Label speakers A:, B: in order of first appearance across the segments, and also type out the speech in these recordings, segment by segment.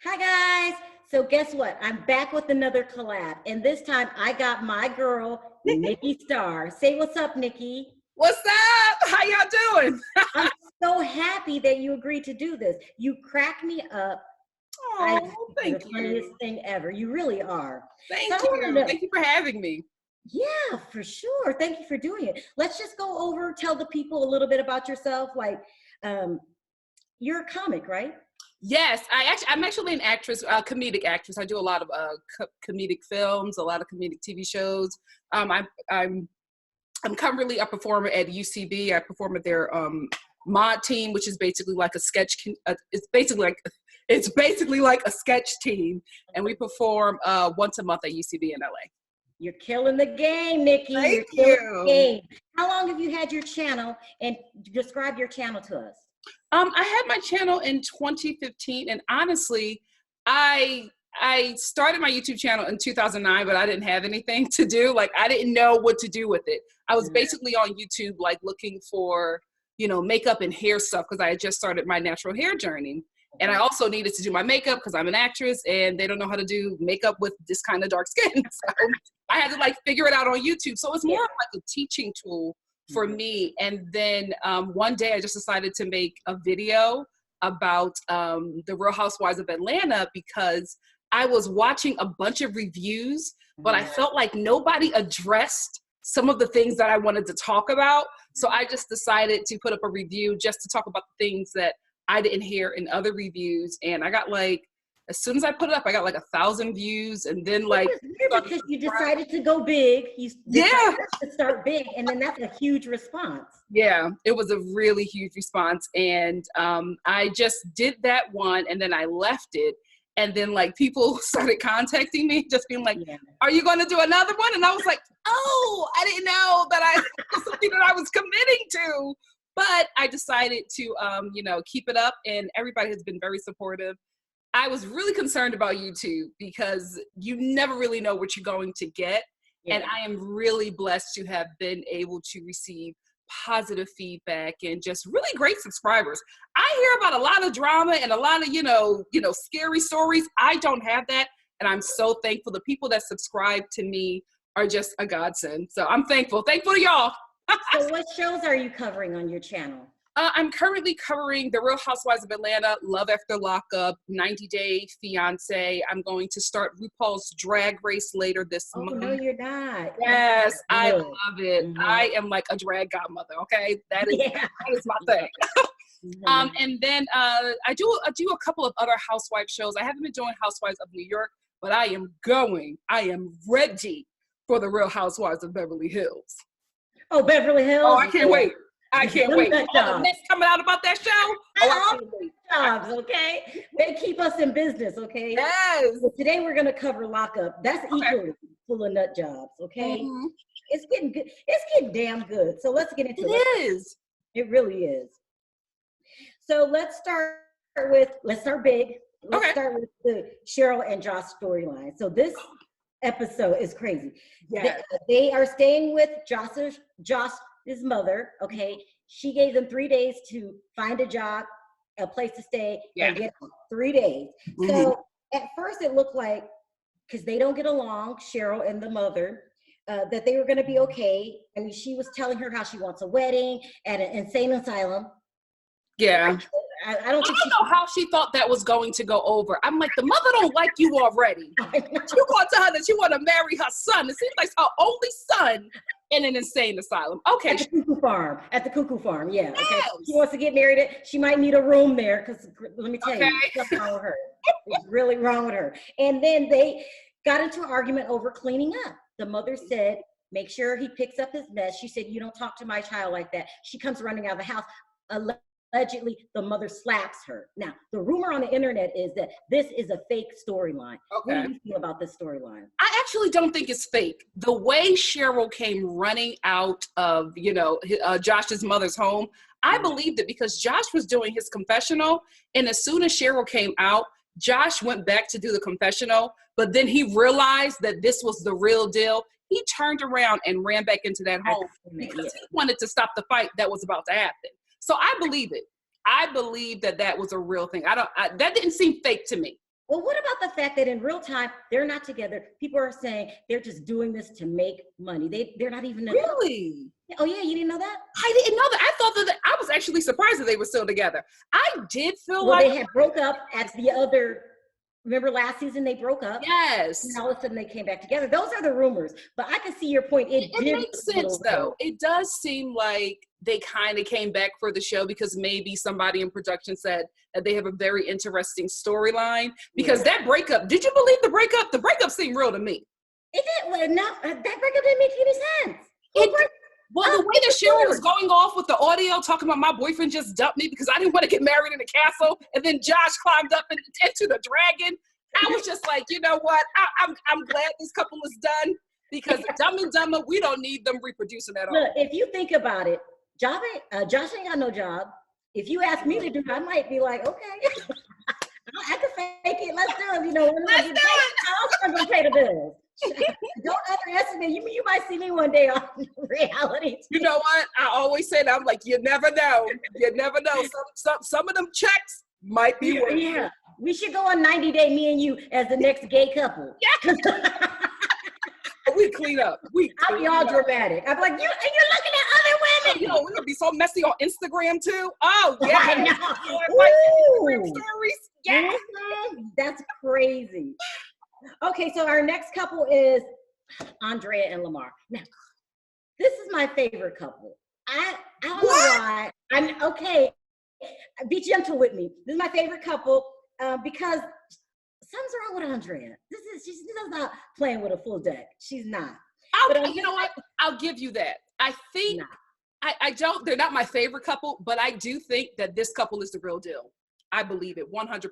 A: Hi guys. So guess what? I'm back with another collab, and this time I got my girl Nikki Starr. Say what's up, Nikki.
B: What's up? How y'all doing?
A: I'm so happy that you agreed to do this. You crack me up. I
B: Oh,
A: You're
B: thank
A: the funniest
B: you.
A: thing ever. You really are. So I
B: Thank
A: want to
B: you.
A: know.
B: Thank you for having me.
A: Yeah, for sure. Thank you for doing it. Let's just go over. Tell the people a little bit about yourself. Um, you're a comic, right?
B: Yes, I'm actually an actress, comedic actress. I do a lot of comedic films, a lot of comedic TV shows. I'm currently a performer at UCB. I perform at their mod team, which is basically like a sketch. It's basically like a sketch team, and we perform once a month at UCB in LA.
A: You're killing the game, Nikki. You're
B: Thank
A: killing the
B: you.
A: game. How long have you had your channel? And describe your channel to us.
B: I had my channel in 2015, and honestly, I I started my YouTube channel in 2009, but I didn't have anything to do. Like, I didn't know what to do with it. I was basically on YouTube, like looking for, makeup and hair stuff because I had just started my natural hair journey. And I also needed to do my makeup because I'm an actress and they don't know how to do makeup with this kind of dark skin. So I had to like figure it out on YouTube. So it's more of like a teaching tool for me. And then one day I just decided to make a video about the Real Housewives of Atlanta because I was watching a bunch of reviews, but I felt like nobody addressed some of the things that I wanted to talk about. So I just decided to put up a review just to talk about the things that I didn't hear in other reviews. And I got like, as soon as I put it up, I got like 1,000 views. And then like,
A: It was weird because you decided to go big. You decided to start big, and then that's a huge response.
B: Yeah, it was a really huge response. And I just did that one and then I left it. And then like people started contacting me, just being like, are you going to do another one? And I was like, oh, I didn't know that it was something that I was committing to. But I decided to, keep it up, and everybody has been very supportive. I was really concerned about YouTube because you never really know what you're going to get. Yeah. And I am really blessed to have been able to receive positive feedback and just really great subscribers. I hear about a lot of drama and a lot of, scary stories. I don't have that. And I'm so thankful. The people that subscribe to me are just a godsend. So I'm thankful. Thankful to y'all.
A: So what shows are you covering on your channel?
B: I'm currently covering The Real Housewives of Atlanta, Love After Lockup, 90 Day Fiance. I'm going to start RuPaul's Drag Race later this month.
A: No, you're not.
B: Yes, I love it. I am like a drag godmother, okay? That is my thing. And then I do a couple of other housewife shows. I haven't been doing Housewives of New York, but I am ready for The Real Housewives of Beverly Hills.
A: Oh, Beverly Hills?
B: Oh, I can't wait. I can't wait. All the mess coming out about that show. Oh, I can't wait.
A: Jobs, okay? They keep us in business, okay?
B: Yes.
A: So today we're going to cover Lockup. That's equally full of nut jobs, okay? It's getting good. It's getting damn good. So let's get into it.
B: It is.
A: It really is. So let's start big. Let's start with the Sheryl and Jos storyline. So this episode is crazy.
B: Yes.
A: They are staying with Jos's mother, okay? She gave them 3 days to find a job, a place to stay, and get 3 days. So at first it looked like, because they don't get along, Sheryl and the mother, that they were going to be okay. I mean, she was telling her how she wants a wedding at an insane asylum.
B: Yeah.
A: I don't
B: know how she thought that was going to go over. I'm like, the mother don't like you already. You going to tell her that you want to marry her son. It seems like her only son in an insane asylum. Okay.
A: At the cuckoo farm. Yeah. Okay. Yes. She wants to get married. She might need a room there because let me tell you, something wrong with her. It's really wrong with her. And then they got into an argument over cleaning up. The mother said, make sure he picks up his mess. She said, you don't talk to my child like that. She comes running out of the house. Allegedly, the mother slaps her. Now, the rumor on the internet is that this is a fake storyline. Okay. What do you feel about this storyline?
B: I actually don't think it's fake. The way Sheryl came running out of, Josh's mother's home, I believed it because Josh was doing his confessional. And as soon as Sheryl came out, Josh went back to do the confessional. But then he realized that this was the real deal. He turned around and ran back into that home because he wanted to stop the fight that was about to happen. So I believe it. I believe that was a real thing. That didn't seem fake to me.
A: Well, what about the fact that in real time, they're not together? People are saying they're just doing this to make money. They're not even
B: really.
A: Oh yeah, you didn't know that?
B: I didn't know that. I thought that I was actually surprised that they were still together. I did feel
A: well,
B: like
A: they had broke up at the other. Remember last season they broke up?
B: Yes.
A: And all of a sudden they came back together. Those are the rumors. But I can see your point.
B: It makes sense though. It does seem like they kind of came back for the show because maybe somebody in production said that they have a very interesting storyline. Because that breakup, did you believe the breakup? The breakup seemed real to me.
A: It did. Well, no, that breakup didn't make any sense.
B: Well, the way that Sheryl was going off with the audio, talking about my boyfriend just dumped me because I didn't want to get married in the castle, and then Josh climbed up into the dragon. I was just like, you know what? I'm glad this couple is done because Dumb and Dumber, we don't need them reproducing at all.
A: Look, if you think about it, Josh ain't got no job. If you ask me to do it, I might be like, okay, I can fake it. Let's do it. You know,
B: let's do it.
A: I'm gonna pay the bills. Don't underestimate. You might see me one day on reality.
B: You know what? I always say that. I'm like, you never know. You never know. Some of them checks might be worth.
A: Yeah. We should go on 90 Day, me and you, as the next gay couple.
B: Yeah. We clean up.
A: I'll be all dramatic. I'm like, you're looking at other women.
B: You know, we're gonna be so messy on Instagram too. Oh yeah.
A: Instagram
B: stories. Yeah.
A: That's crazy. Okay, so our next couple is Draya and Lamar. Now, this is my favorite couple. I don't know why. I'm okay. Be gentle with me. This is my favorite couple because something's wrong with Andrea. She's not playing with a full deck. She's not.
B: You know what? I'll give you that. I think I don't. They're not my favorite couple, but I do think that this couple is the real deal. I believe it 100%.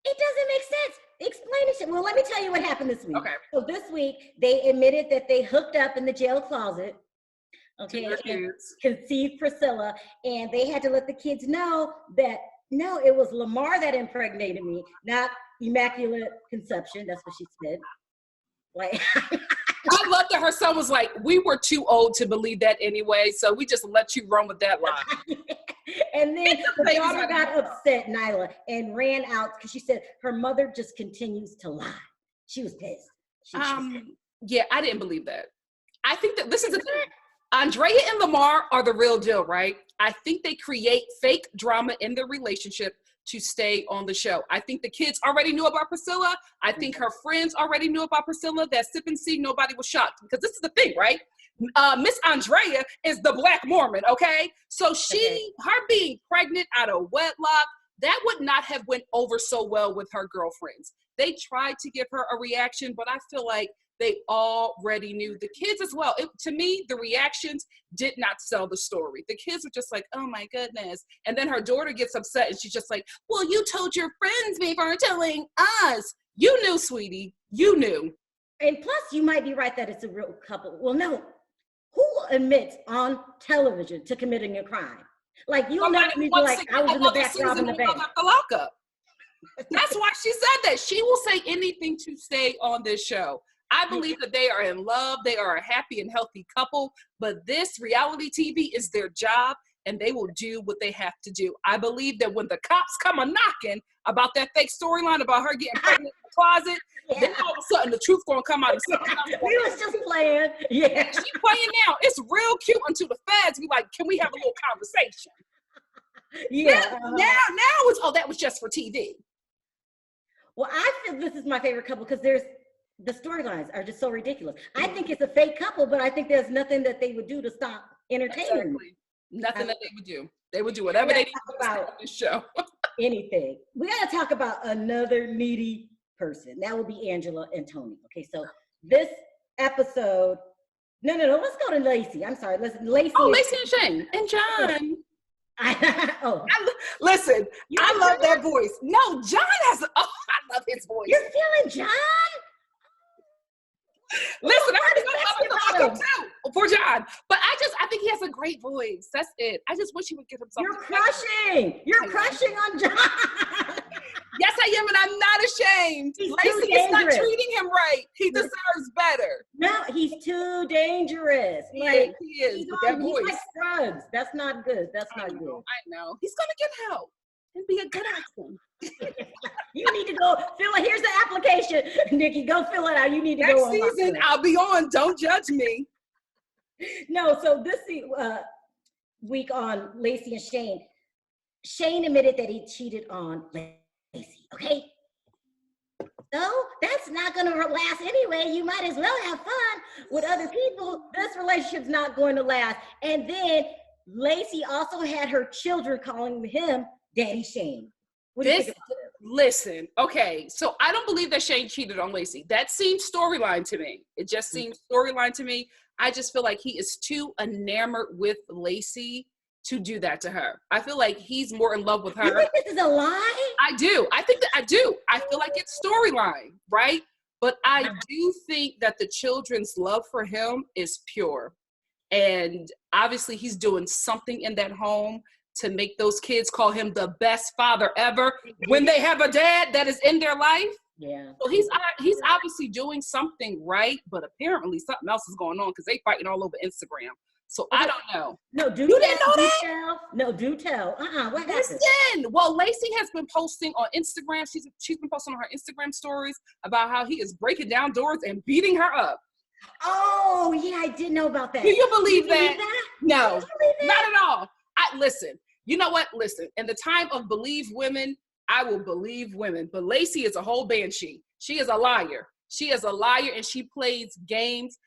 A: It doesn't make sense. Explain it. Well, let me tell you what happened this week.
B: Okay.
A: So this week they admitted that they hooked up in the jail closet. Okay, and conceived Priscilla, and they had to let the kids know that no, it was Lamar that impregnated me, not immaculate conception. That's what she said. Like,
B: I love that her son was like, we were too old to believe that anyway, so we just let you run with that line.
A: And then the daughter got upset, Nyla, and ran out because she said her mother just continues to lie. She was pissed.
B: Yeah, I didn't believe that. I think that this is the thing. Draya and Lamar are the real deal, right? I think they create fake drama in their relationship to stay on the show. I think the kids already knew about Priscilla. I think her friends already knew about Priscilla. That sip and see, nobody was shocked. Because this is the thing, right? Miss Draya is the Black Mormon, okay? So her being pregnant out of wedlock, that would not have went over so well with her girlfriends. They tried to give her a reaction, but I feel like they already knew. The kids as well. To me, the reactions did not sell the story. The kids were just like, oh my goodness. And then her daughter gets upset and she's just like, well, you told your friends before telling us. You knew, sweetie. You knew.
A: And plus, you might be right that it's a real couple. Well, no. Who admits on television to committing a crime? Like, you'll never be like, I was in the back robbing the bank.
B: The Lockup. That's why she said that. She will say anything to stay on this show. I believe that they are in love. They are a happy and healthy couple, but this reality TV is their job and they will do what they have to do. I believe that when the cops come a knocking about that fake storyline about her getting pregnant in the closet, then all of a sudden the truth gonna come out.
A: We was just playing. Yeah.
B: She's playing now. It's real cute until the feds be like, can we have a little conversation?
A: Yeah.
B: Now it's, that was just for TV.
A: Well, I feel this is my favorite couple because the storylines are just so ridiculous. I think it's a fake couple, but I think there's nothing that they would do to stop entertaining.
B: Exactly. Nothing that they would do. They would do whatever they need to do on this show.
A: Anything. We got to talk about another needy person. That would be Angela and Tony. Okay, so this episode, no, let's go to Lacey. I'm sorry, Lacey.
B: Oh, Lacey and Shane and John. Listen, I love that voice. No, John has. I love his voice.
A: You're feeling John?
B: Listen, I'm gonna too for John, but I think he has a great voice. That's it. I just wish he would give him something.
A: You're crushing on John.
B: Yes, I am, and I'm not ashamed. Lacey is not treating him right. He deserves better.
A: No, he's too dangerous.
B: He is. He's
A: like drugs. That's not good. That's not good.
B: I know. He's gonna get help. and be a good husband.
A: You need to go fill it. Here's the application, Nikki. Go fill it out. You need to go
B: Next
A: on.
B: season, I'll be on. Don't judge me.
A: No, so this week on Lacey and Shane, Shane admitted that he cheated on Lacey. Okay. So that's not going to last anyway. You might as well have fun with other people. This relationship's not going to last. And then Lacey also had her children calling him Daddy Shane. What do you think about this?
B: Listen, okay, so I don't believe that Shane cheated on Lacey. That seems storyline to me. It just seems storyline to me. I just feel like he is too enamored with Lacey to do that to her. I feel like he's more in love with her.
A: You think this is a lie?
B: I do. I think that I do. I feel like it's storyline, right? But I do think that the children's love for him is pure. And obviously he's doing something in that home to make those kids call him the best father ever when they have a dad that is in their life.
A: Yeah.
B: So he's obviously doing something right, but apparently something else is going on because they fighting all over Instagram. So I don't know.
A: No, you
B: didn't know that?
A: Tell. No, do tell. What happened?
B: Listen, well, Lacey has been posting on Instagram. She's been posting on her Instagram stories about how he is breaking down doors and beating her up.
A: Oh, yeah, I did know about that.
B: Do you believe that? No,
A: that?
B: not at all. Listen, you know what? Listen, in the time of believe women, I will believe women. But Lacey is a whole banshee. She is a liar. She is a liar and she plays games.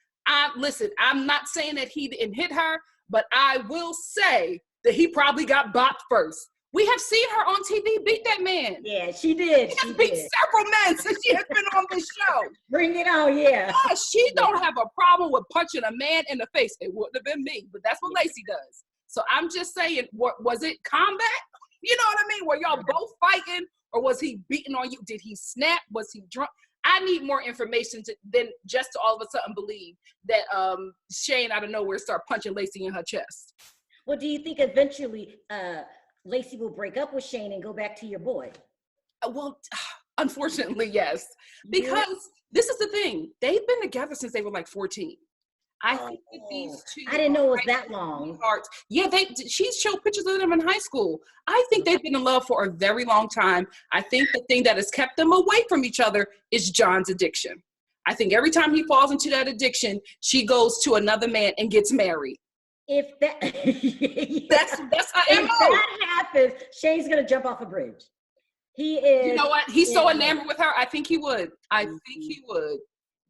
B: Listen, I'm not saying that he didn't hit her, but I will say that he probably got bopped first. We have seen her on TV beat that man.
A: Yeah, she did.
B: She has beat several men since she has been on this show.
A: Bring it on, yeah.
B: She don't have a problem with punching a man in the face. It wouldn't have been me, but that's what Lacey does. So I'm just saying, was it combat? You know what I mean? Were y'all both fighting, or was he beating on you? Did he snap? Was he drunk? I need more information than just to all of a sudden believe that Shane out of nowhere start punching Lacey in her chest.
A: Well, do you think eventually Lacey will break up with Shane and go back to your boy?
B: Well, unfortunately, yes. Because this is the thing. They've been together since they were like 14. I think that these two.
A: I didn't know it was that long.
B: Yeah, she showed pictures of them in high school. I think they've been in love for a very long time. I think the thing that has kept them away from each other is John's addiction. I think every time he falls into that addiction, she goes to another man and gets married.
A: If that
B: that's how
A: if that happens, Shane's gonna jump off a bridge. He is.
B: You know what? He's so enamored with her. I think he would. I think he would.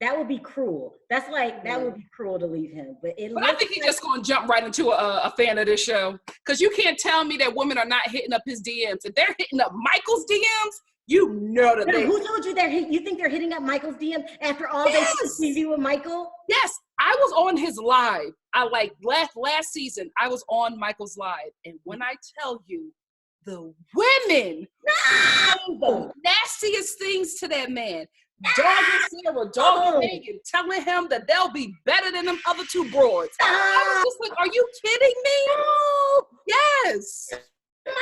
A: That would be cruel. That's like, that would be cruel to leave him. But
B: I think he's just going to jump right into a fan of this show. Because you can't tell me that women are not hitting up his DMs. If they're hitting up Michael's DMs, you know that they...
A: Who told you that? You think they're hitting up Michael's DMs after all they see with Michael?
B: Yes. I was on his live. Last season, I was on Michael's live. And when I tell you, the women, the nastiest things to that man. Dogging Sarah, dogging Megan, telling him that they'll be better than them other two broads. I was just like, are you kidding me?
A: No.
B: Yes.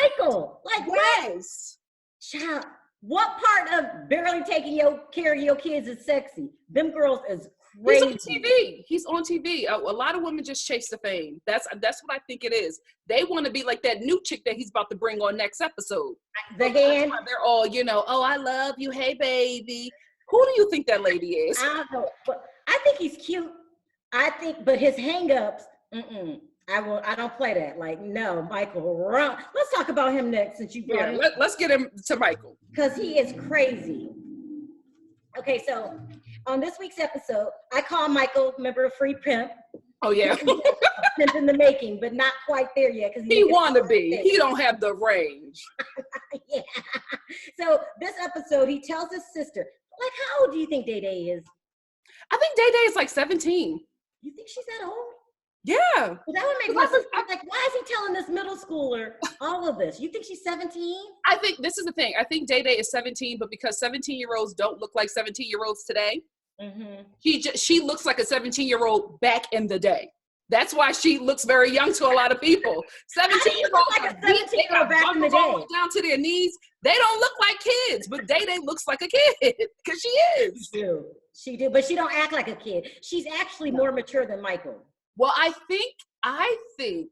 A: Michael, like
B: yes.
A: Child, what part of barely taking care of your kids is sexy? Them girls is crazy.
B: He's on TV. A lot of women just chase the fame. That's what I think it is. They want to be like that new chick that he's about to bring on next episode.
A: The hand.
B: They're all, oh, I love you. Hey, baby. Who do you think that lady is?
A: I don't know, but I think he's cute. But his hang-ups, I don't play that. Like, no, Michael, run. Let's talk about him next since you brought him.
B: Let's get him to Michael.
A: Because he is crazy. Okay, so on this week's episode, I call Michael, remember, a free pimp.
B: Oh, yeah.
A: Pimp in the making, but not quite there yet.
B: He want to be. He don't have the range.
A: Yeah. So this episode, he tells his sister, like, how old do you think Day Day is?
B: I think Day Day is like 17.
A: You think she's that old?
B: Yeah.
A: Well, that would make sense. Like, why is he telling this middle schooler all of this? You think she's 17?
B: I think this is the thing. I think Day Day is 17, but because 17-year-olds don't look like 17-year-olds today, she looks like a 17-year-old back in the day. That's why she looks very young to a lot of people. 17-year-olds
A: like a 17-year-old back in the day.
B: Down to their knees. They don't look like kids, but Day Day looks like a kid because she is.
A: She do, but she don't act like a kid. She's actually more mature than Michael.
B: Well, I think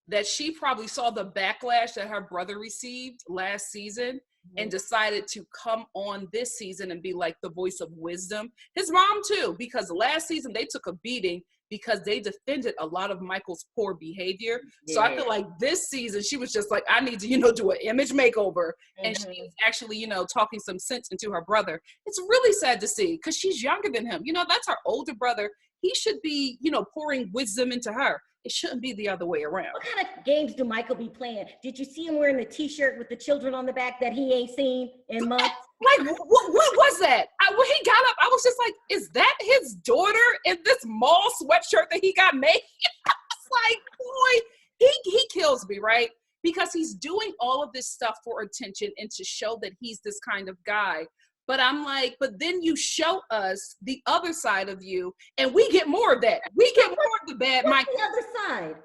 B: that she probably saw the backlash that her brother received last season and decided to come on this season and be like the voice of wisdom. His mom too, because last season they took a beating because they defended a lot of Michael's poor behavior. So I feel like this season she was just like, I need to, do an image makeover. And she's actually, talking some sense into her brother. It's really sad to see because she's younger than him. That's her older brother. He should be, pouring wisdom into her. It shouldn't be the other way around.
A: What kind of games do Michael be playing? Did you see him wearing the t-shirt with the children on the back that he ain't seen in months?
B: Like, what was that? When he got up, I was just like, is that his daughter in this mall sweatshirt that he got made? It's like, boy, he kills me, right? Because he's doing all of this stuff for attention and to show that he's this kind of guy. But I'm like, but then you show us the other side of you, and we get more of that. We get more of the bad Mike.
A: The other side.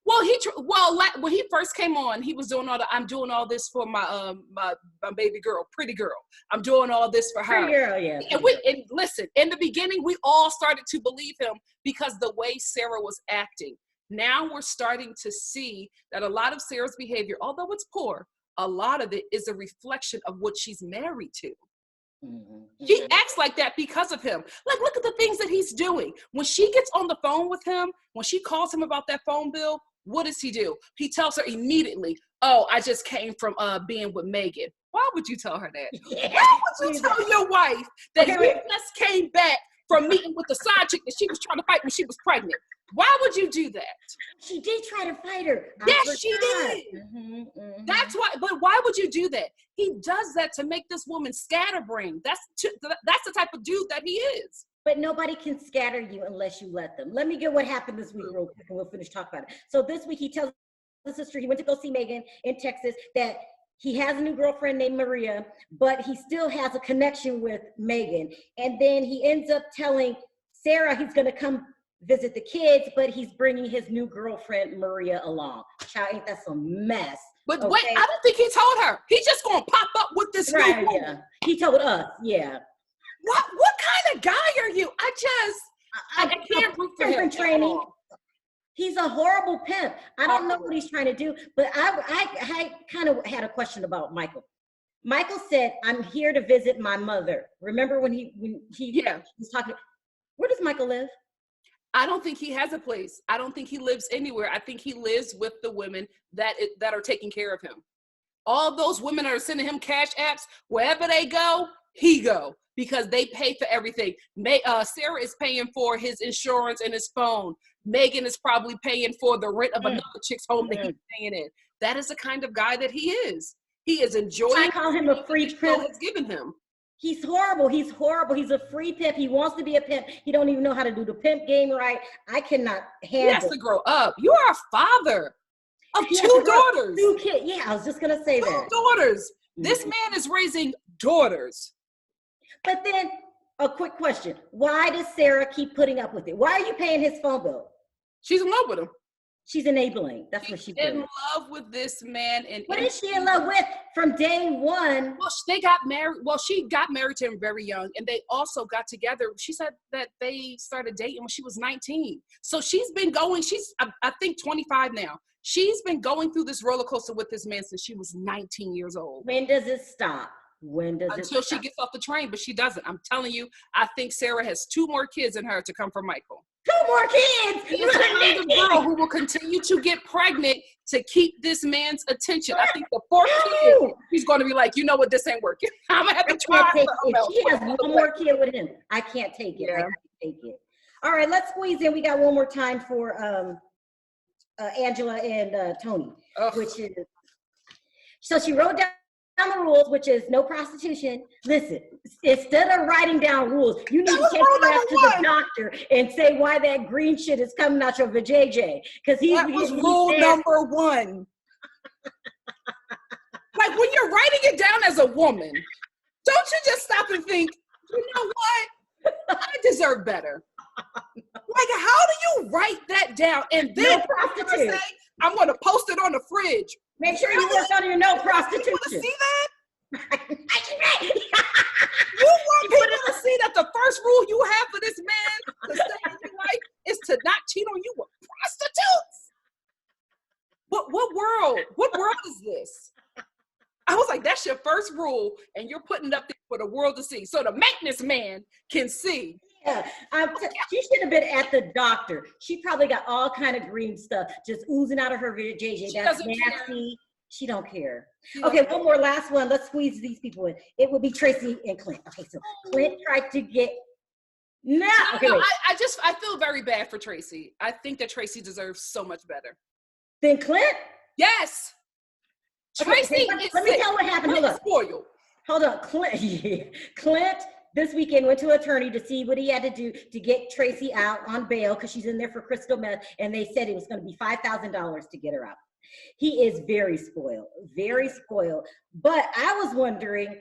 B: Well, when he first came on, he was doing I'm doing all this for my my baby girl, pretty girl. I'm doing all this for her.
A: Pretty girl, yeah.
B: And listen, in the beginning, we all started to believe him because the way Sarah was acting. Now we're starting to see that a lot of Sarah's behavior, although it's poor, a lot of it is a reflection of what she's married to. She acts like that because of him. Like, look at the things that he's doing. When she gets on the phone with him, when she calls him about that phone bill, what does he do? He tells her immediately, oh, I just came from being with Megan. Why would you tell her that? Why would you tell your wife that you just came back from meeting with the side chick that she was trying to fight when she was pregnant? Why would you do that?
A: She did try to fight her.
B: Yes, she did. That's why. But why would you do that? He does that to make this woman scatterbrain. That's the type of dude that he is.
A: But nobody can scatter you unless you let them. Let me get what happened this week real quick, and we'll finish talking about it. So this week he tells his sister he went to go see Megan in Texas that he has a new girlfriend named Maria, but he still has a connection with Megan. And then he ends up telling Sarah he's going to come visit the kids, but he's bringing his new girlfriend Maria along. Child, ain't that some mess?
B: But wait, I don't think he told her. He's just gonna pop up with this new woman.
A: Yeah. He told us, yeah.
B: What kind of guy are you? I can't root for him.
A: Training. He's a horrible pimp. I don't know what he's trying to do, but I kind of had a question about Michael. Michael said, "I'm here to visit my mother." Remember when he was talking? Where does Michael live?
B: I don't think he has a place. I don't think he lives anywhere. I think he lives with the women that are taking care of him. All those women that are sending him cash apps, wherever they go, he go because they pay for everything. Sarah is paying for his insurance and his phone. Megan is probably paying for the rent of another chick's home that he's staying in. That is the kind of guy that he is. He is enjoying.
A: I call him a free pimp.
B: Has given him.
A: He's horrible. He's horrible. He's a free pimp. He wants to be a pimp. He don't even know how to do the pimp game right. I cannot handle.
B: He has to grow up. You are a father of two daughters.
A: Two kids. Yeah, I was just gonna say that.
B: Two daughters. This man is raising daughters.
A: But then, a quick question: why does Sarah keep putting up with it? Why are you paying his phone bill?
B: She's in love with him.
A: She's enabling. That's what she's doing.
B: In love with this man. And
A: what is she in love with from day one?
B: Well, they got married. Well, she got married to him very young, and they also got together. She said that they started dating when she was 19. So she's been going. She's, I think, 25 now. She's been going through this roller coaster with this man since she was 19 years old.
A: When does it stop?
B: Until she gets off the train, but she doesn't. I'm telling you, I think Sarah has 2 more kids in her to come from Michael.
A: 2 more kids.
B: She is the kind of girl who will continue to get pregnant to keep this man's attention. I think the 4th kid, he's going to be like, you know what, this ain't working. I'm going to have to try.
A: If she has one more kid with him, I can't take it. Yeah. I can't take it. All right, let's squeeze in. We got one more time for Angela and Tony, which is, so she wrote down the rules, which is no prostitution. Listen, instead of writing down rules, you need to take her out to the doctor and say why that green shit is coming out your vajayjay. Because that
B: was rule number 1. Like when you're writing it down as a woman, don't you just stop and think, you know what? I deserve better. Like, how do you write that down? And then I'm going to post it on the fridge.
A: Make sure you work on your no prostitution.
B: You want to see that? You want people to see that the first rule you have for this man to stay in your life is to not cheat on you with prostitutes? your first rule, and you're putting it up there for the world to see, so the maintenance man can see.
A: Yeah, she should have been at the doctor. She probably got all kind of green stuff just oozing out of her JJ. That's nasty. Care. She don't care. Okay, one more, last one. Let's squeeze these people in. It would be Tracy and Clint. Okay, so Clint tried to get. Okay,
B: I feel very bad for Tracy. I think that Tracy deserves so much better
A: than Clint.
B: Yes. Tracy.
A: Okay, let me tell what happened. Hold on. Clint this weekend went to an attorney to see what he had to do to get Tracy out on bail because she's in there for crystal meth, and they said it was going to be $5,000 to get her out. He is very spoiled. But I was wondering,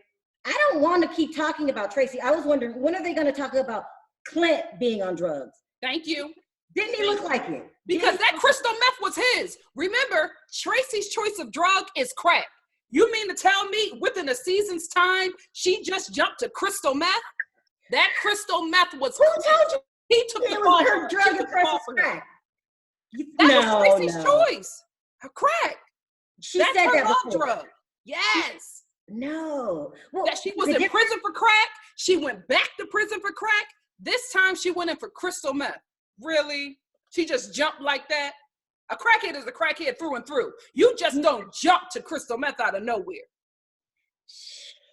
A: I don't want to keep talking about Tracy. I was wondering, when are they going to talk about Clint being on drugs?
B: Thank you.
A: Didn't he look like it?
B: Because that crystal meth was his. Remember, Tracy's choice of drug is crack. You mean to tell me within a season's time, she just jumped to crystal meth? That crystal meth was.
A: Who told you?
B: He took the ball. Her drug and crack. That was Tracy's choice. Her crack.
A: She said that before.
B: Drug. Yes.
A: No.
B: Well, that she was in prison for crack. She went back to prison for crack. This time she went in for crystal meth. Really? She just jumped like that? A crackhead is a crackhead through and through. You just don't jump to crystal meth out of nowhere.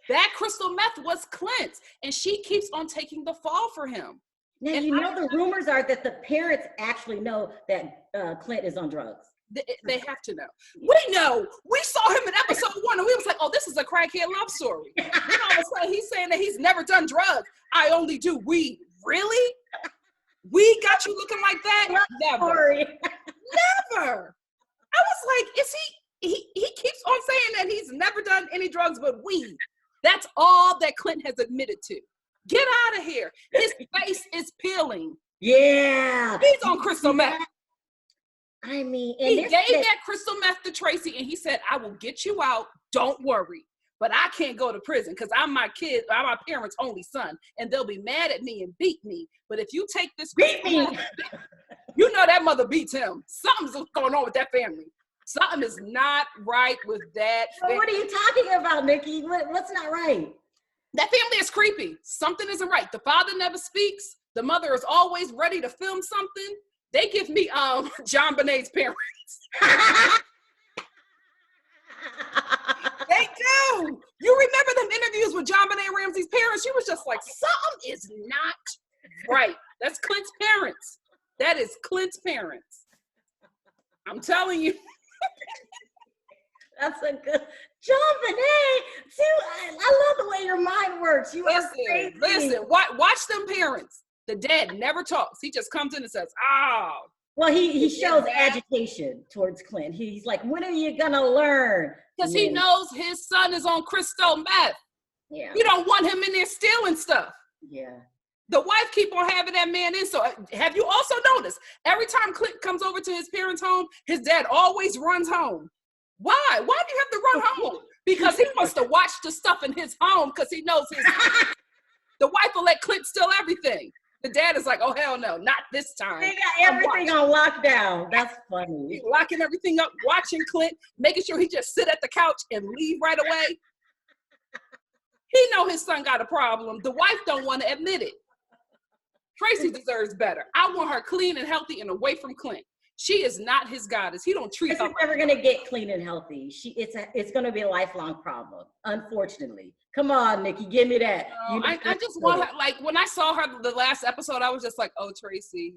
B: That crystal meth was Clint's, and she keeps on taking the fall for him.
A: Now, and the rumors are that the parents actually know that Clint is on drugs.
B: They have to know. We know. We saw him in episode 1, and we was like, oh, this is a crackhead love story. You know, it's like he's saying that he's never done drugs. I only do weed. Really? We got you looking like that? Never. Never. I was like, is he keeps on saying that he's never done any drugs but weed. That's all that Clint has admitted to. Get out of here. His face is peeling.
A: Yeah.
B: He's on crystal meth.
A: I mean,
B: he gave that crystal meth to Tracy, and he said, I will get you out. Don't worry. But I can't go to prison because I'm my parents' only son, and they'll be mad at me and beat me. But if you take this crystal meth, you know that mother beats him. Something's going on with that family. Something is not right with that.
A: So what are you talking about, Nikki? What's not right?
B: That family is creepy. Something isn't right. The father never speaks. The mother is always ready to film something. They give me John Bonet's parents. They do. You remember them interviews with John Bonet Ramsey's parents? She was just like, something is not right. That's Clint's parents. That is Clint's parents. I'm telling you.
A: That's a good John Bonet. I love the way your mind works. You are crazy.
B: Listen, watch them parents. The dad never talks. He just comes in and says, oh.
A: Well, he shows agitation towards Clint. He's like, when are you gonna learn?
B: Because he knows his son is on crystal meth.
A: Yeah.
B: You don't want him in there stealing stuff.
A: Yeah.
B: The wife keep on having that man in. So have you also noticed, every time Clint comes over to his parents' home, his dad always runs home. Why? Why do you have to run home? Because he wants to watch the stuff in his home because he knows the wife will let Clint steal everything. The dad is like, oh, hell no, not this time.
A: They got everything on lockdown. That's funny.
B: He's locking everything up, watching Clint, making sure he just sit at the couch and leave right away. He know his son got a problem. The wife don't want to admit it. Tracy deserves better. I want her clean and healthy and away from Clint. She is not his goddess. He don't treat her.
A: She's never gonna get clean and healthy. It's gonna be a lifelong problem, unfortunately. Come on, Nikki, give me that.
B: No, I just want her, like when I saw her the last episode, I was just like, oh, Tracy,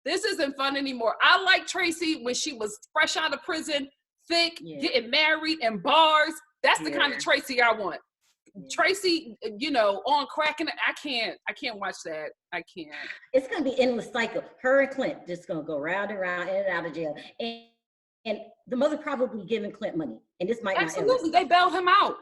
B: this isn't fun anymore. I like Tracy when she was fresh out of prison, thick, getting married in bars. That's the kind of Tracy I want. Tracy, on cracking it. I can't watch that. I can't.
A: It's gonna be endless cycle. Her and Clint just gonna go round and round, in and out of jail. And the mother probably giving Clint money. And this might
B: absolutely they bail him out.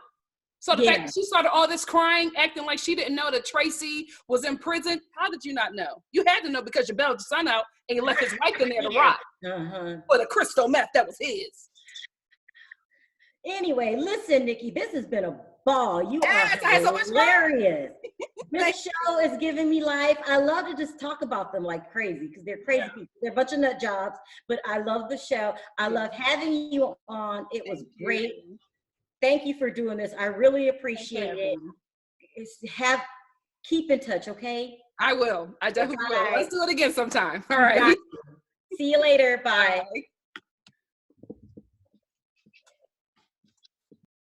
B: So the fact that she started all this crying, acting like she didn't know that Tracy was in prison, how did you not know? You had to know because you bailed your son out and you left his wife in there to rot for the crystal meth that was his.
A: Anyway, listen, Nikki, this has been a ball. You are hilarious. This show is giving me life. I love to just talk about them like crazy because they're crazy people. They're a bunch of nut jobs, but I love the show. I love having you on. It was great. thank you for doing this. I really appreciate it. Keep in touch, okay?
B: I will. I definitely will. Let's do it again sometime. All
A: right.
B: right.
A: See you later. Bye.
B: Bye.